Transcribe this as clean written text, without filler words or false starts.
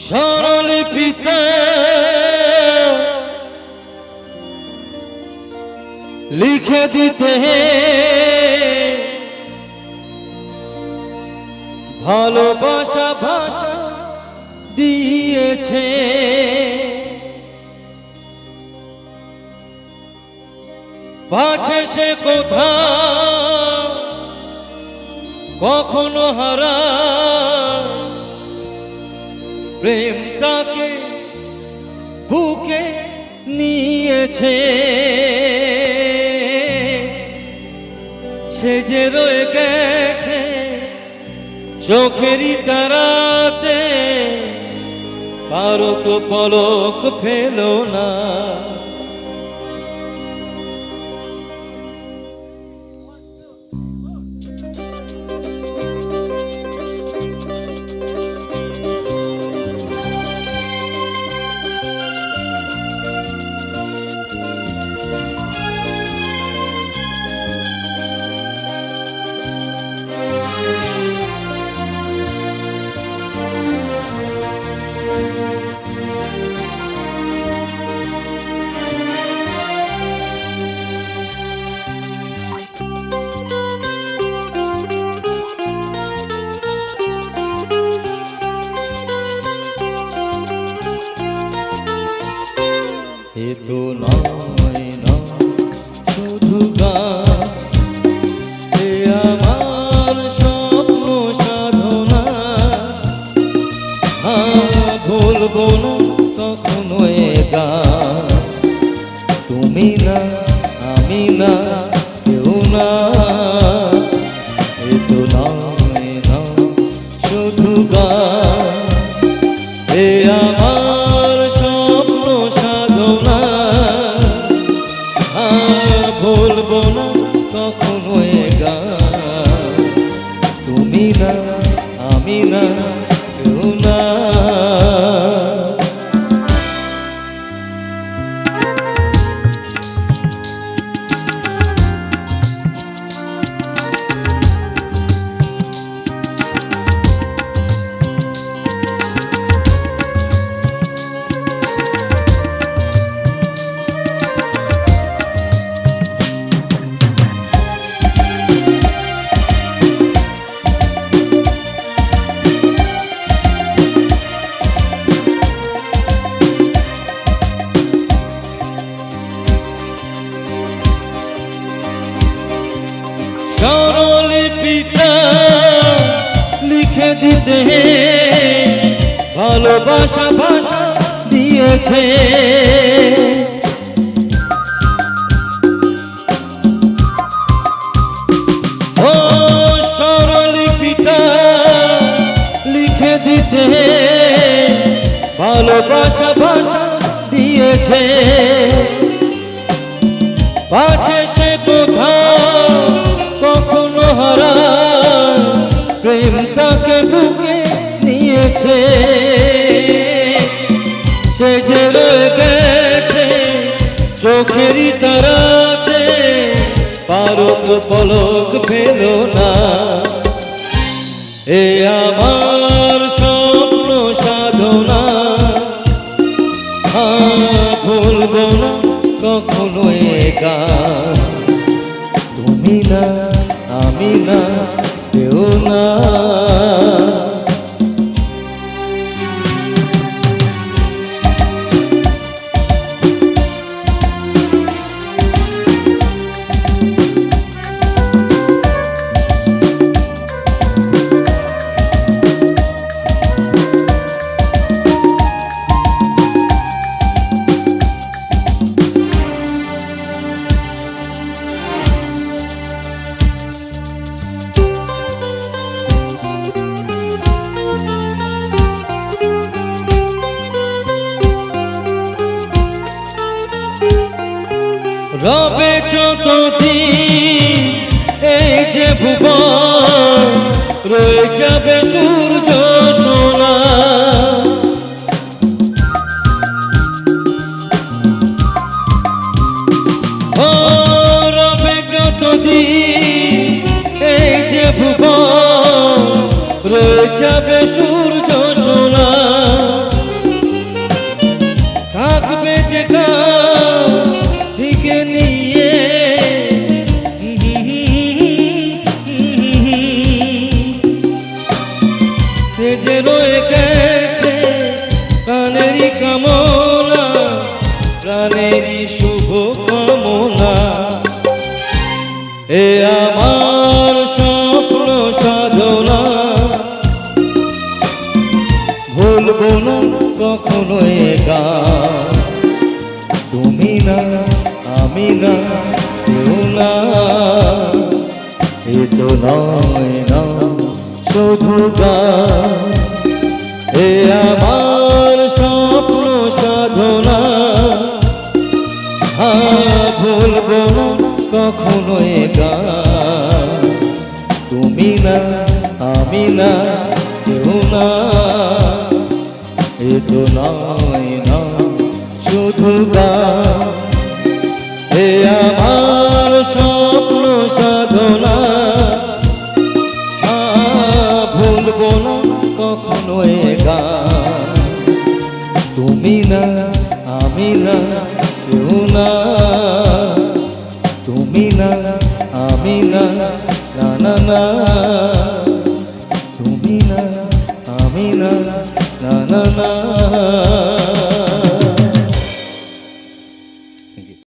স্বরলিপিতে লিখে দিতে ভালোবাসা ভাষা দিয়েছে। পাছে সে কোথা কখনো হারা প্রেম তাকে বুকে নিয়েছে। সে যে রয়ে গেছে চোখেরই তারাতে, কারো তো পলক ফেলো না। এ তো নয় না শুধু গান, এ আমার স্বপ্ন সাধনা। বলবো না কখনো এ গান, তুমি না আমি না কেউ না। এ তো নয় না শুধু গান, এ আমার স্বপ্ন সাধনা। বলবো না কখনো এ গান, তুমি না আমি না কেউ না। স্বরলিপিতে লিখে দিতে ভালোবাসা ভাষা দিয়েছে। ও স্বরলিপিতে লিখে দিতে ভালোবাসা ভাষা দিয়েছে। পাছে সে কোথাও কখনো হারা প্রেম তাকে বুকে নিয়েছে। সে যে রয়ে গেছে চোখেরই তারাতে, পারক পলক ফেলো না। এ আমার স্বপ্ন সাধনা, ভুলবো না কখনো এ গান, তুমি না আমি না কেউ না। রবে যতদিন এই যে ভুবন, রয়ে যাবে সূর্য সোনা। ও রবে যতদিন এই যে ভুবন, রয়ে যাবে সূর্য সোনা। কখনো এ গান। তুমি না আমি না কেউ না, এ তো নয় না শুধু গান। এ আমার স্বপ্ন সাধনা, ভুলবো না কখনো এ গান। তুমি না আমি না কেউ না, এ তো নয় না শুধু গান। এ আমার স্বপ্ন সাধনা, ভুলবো না কখনো এ গান। তুমি না আমি না কেউ না, তুমি না আমি না না না না, তুমি না আমি না না না না।